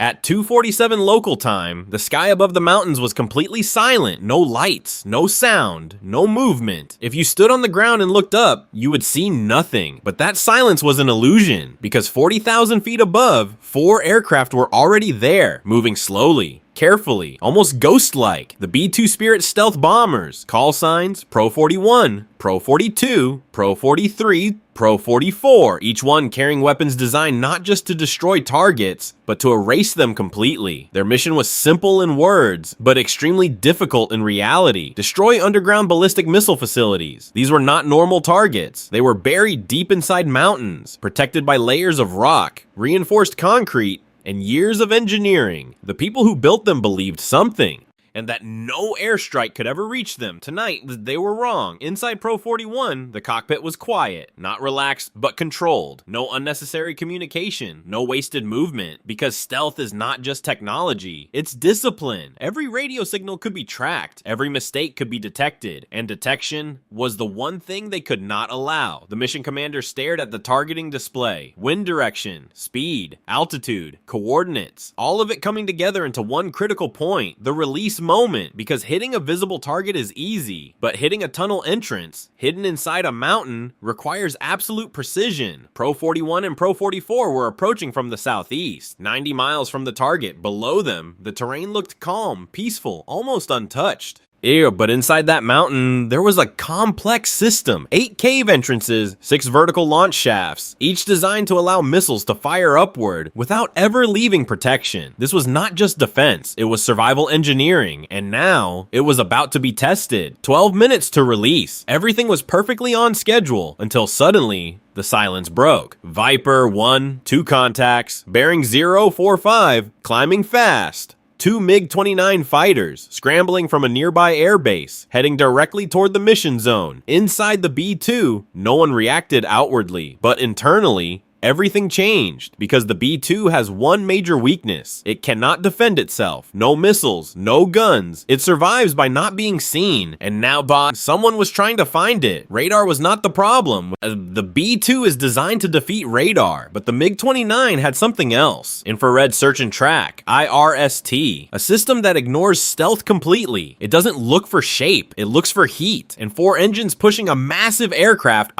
At 2:47 local time, the sky above the mountains was completely silent. No lights, no sound, no movement. If you stood on the ground and looked up, you would see nothing. But that silence was an illusion, because 40,000 feet above, 4 aircraft were already there, moving slowly, carefully, almost ghost-like. The B-2 Spirit stealth bombers, call signs Pro 41, Pro 42, Pro 43, Pro 44, each one carrying weapons designed not just to destroy targets, but to erase them completely. Their mission was simple in words, but extremely difficult in reality. Destroy underground ballistic missile facilities. These were not normal targets. They were buried deep inside mountains, protected by layers of rock, reinforced concrete, and years of engineering. The people who built them believed something, and that no airstrike could ever reach them. Tonight, they were wrong. Inside Pro 41, the cockpit was quiet, not relaxed, but controlled. No unnecessary communication, no wasted movement, because stealth is not just technology, it's discipline. Every radio signal could be tracked, every mistake could be detected, and detection was the one thing they could not allow. The mission commander stared at the targeting display. Wind direction, speed, altitude, coordinates, all of it coming together into one critical point, the release moment, because hitting a visible target is easy, but hitting a tunnel entrance, hidden inside a mountain, requires absolute precision. Pro 41 and Pro 44 were approaching from the southeast, 90 miles from the target. Below them, the terrain looked calm, peaceful, almost untouched. Ew, but inside that mountain, there was a complex system. 8 cave entrances, 6 vertical launch shafts, each designed to allow missiles to fire upward without ever leaving protection. This was not just defense, it was survival engineering, and now it was about to be tested. 12 minutes to release. Everything was perfectly on schedule until suddenly, the silence broke. Viper 1, 2 contacts, bearing 045, climbing fast. 2 MiG-29 fighters, scrambling from a nearby airbase, heading directly toward the mission zone. Inside the B-2, no one reacted outwardly, but internally, everything changed, because the B-2 has one major weakness. It cannot defend itself. No missiles, no guns. It survives by not being seen. And now, someone was trying to find it. Radar was not the problem. The B-2 is designed to defeat radar, but the MiG-29 had something else. Infrared search and track, IRST, a system that ignores stealth completely. It doesn't look for shape, it looks for heat. And 4 engines pushing a massive aircraft,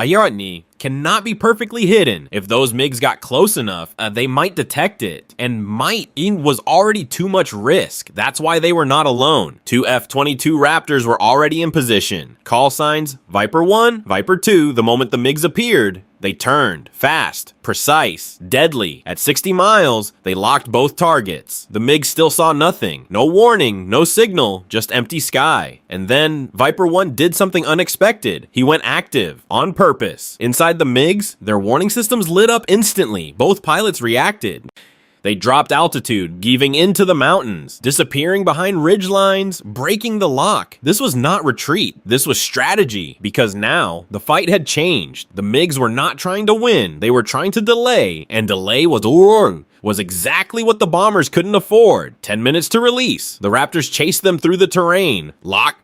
cannot be perfectly hidden. If those MiGs got close enough, they might detect it. And was already too much risk. That's why they were not alone. 2 F-22 Raptors were already in position. Call signs, Viper 1, Viper 2, the moment the MiGs appeared. They turned, fast, precise, deadly. At 60 miles, they locked both targets. The MiG still saw nothing. No warning, no signal, just empty sky. And then, Viper 1 did something unexpected. He went active, on purpose. Inside the MiGs, their warning systems lit up instantly. Both pilots reacted. They dropped altitude, giving into the mountains, disappearing behind ridge lines, breaking the lock. This was not retreat, this was strategy, because now the fight had changed. The MiGs were not trying to win, they were trying to delay, and delay was exactly what the bombers couldn't afford. 10 minutes to release. The Raptors chased them through the terrain. Lock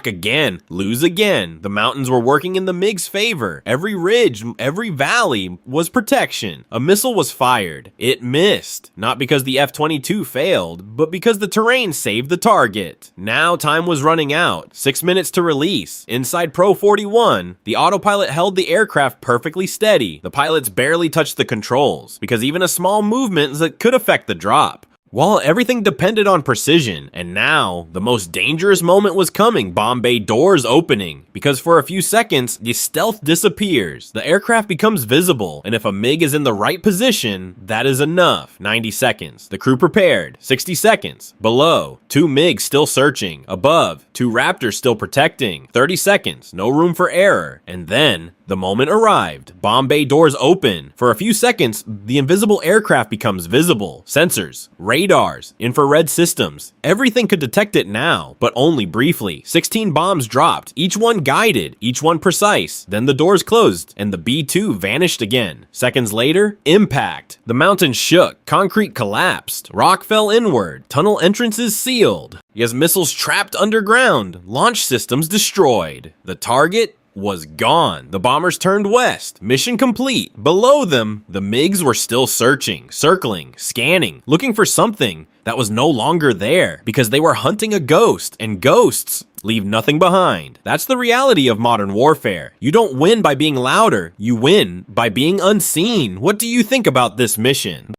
again, lose again. The mountains were working in the MiG's favor. Every ridge, every valley was protection. A missile was fired. It missed. Not because the F-22 failed, but because the terrain saved the target. Now time was running out. 6 minutes to release. Inside Pro 41, the autopilot held the aircraft perfectly steady. The pilots barely touched the controls, because even a small movement that could affect the drop. While everything depended on precision, and now, the most dangerous moment was coming, bomb bay doors opening. Because for a few seconds, the stealth disappears, the aircraft becomes visible, and if a MiG is in the right position, that is enough. 90 seconds, the crew prepared. 60 seconds, below, 2 MiGs still searching. Above, 2 Raptors still protecting. 30 seconds, no room for error. And then, the moment arrived. Bomb bay doors open. For a few seconds, the invisible aircraft becomes visible. Sensors, radars, infrared systems. Everything could detect it now, but only briefly. 16 bombs dropped, each one guided, each one precise. Then the doors closed, and the B-2 vanished again. Seconds later, impact. The mountain shook, concrete collapsed, rock fell inward, tunnel entrances sealed. Yes, missiles trapped underground, launch systems destroyed. The target was gone. The bombers turned west. Mission complete. Below them, the MiGs were still searching, circling, scanning, looking for something that was no longer there because they were hunting a ghost, and ghosts leave nothing behind. That's the reality of modern warfare. You don't win by being louder, you win by being unseen. What do you think about this mission?